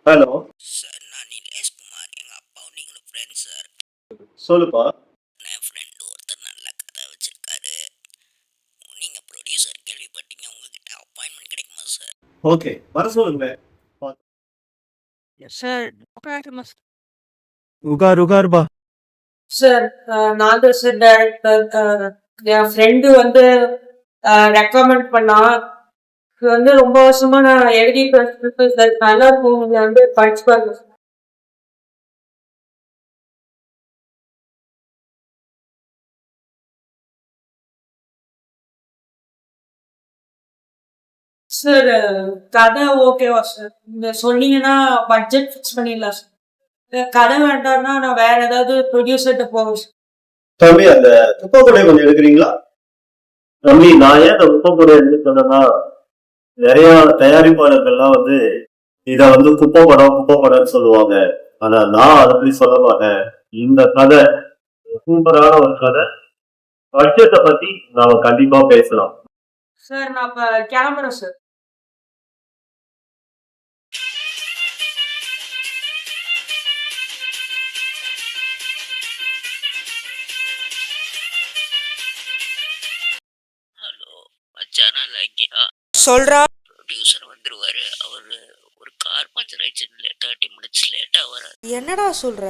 Hello. Sir நான் நிலேஷ் குமார், எங்கள் அப்பாவும் நீங்களும் ஃப்ரெண்ட்ஸ் சார். சொல்லுப்பா. என் ஃப்ரெண்டு ஒருத்தர் நல்ல கதை வச்சிருக்காரு. நீங்கள் ப்ரொடியூசர் கேள்விப்பட்டீங்க, உங்ககிட்ட அப்பாயின்மெண்ட் கிடைக்குமா சார்? ஓகே, வர சொல்லுங்களேன். சார் உட்காருமா உகார் உகார் பா. சார் நான் தான் சார் டைரக்டர். என் ஃப்ரெண்டு வந்து ரெக்கமெண்ட் பண்ணா. இது வந்து ரொம்ப வருஷமா நான் எழுதிட்டு இருக்கேன் சார். நல்லா இருக்கும், நீங்க வந்து படிச்சு பாருங்க சார். சார் கதை ஓகேவா சார்? நீங்க சொன்னீங்கன்னா பட்ஜெட் ஃபிக்ஸ் பண்ணிடலாம் சார். கதை வேண்டாம்னா நான் வேற ஏதாவது ப்ரொடியூசர்கிட்ட போவேன் சார். தம்பி, அந்த குப்பைக்கூடைய கொஞ்சம் எடுக்கிறீங்களா? தம்பி, நான் ஏன் அந்த குப்பைக்கூடைய எடுத்து சொன்னேன்னா, நிறைய தயாரிப்பாளர்கள்லாம் வந்து இத வந்து குப்பை படம்னு சொல்லுவாங்க. ஆனா நான் அதை அப்படி சொல்ல மாட்டேன். இந்த கதை சூப்பரான ஒரு கதை. பட்ஜெட்டை பத்தி நாம கண்டிப்பா பேசலாம். சார் நான் இப்ப கிளம்புறேன் சார். ஹலோ மச்சான், நல்லா இருக்கியா? சொல்றா. ப்ரொடியூசர் வந்துருவாரு. அவர் ஒரு கார் பஞ்சர் ஆயிடுச்சு, 30 மினிட்ஸ் லேட்டாக வராது. என்னடா சொல்ற?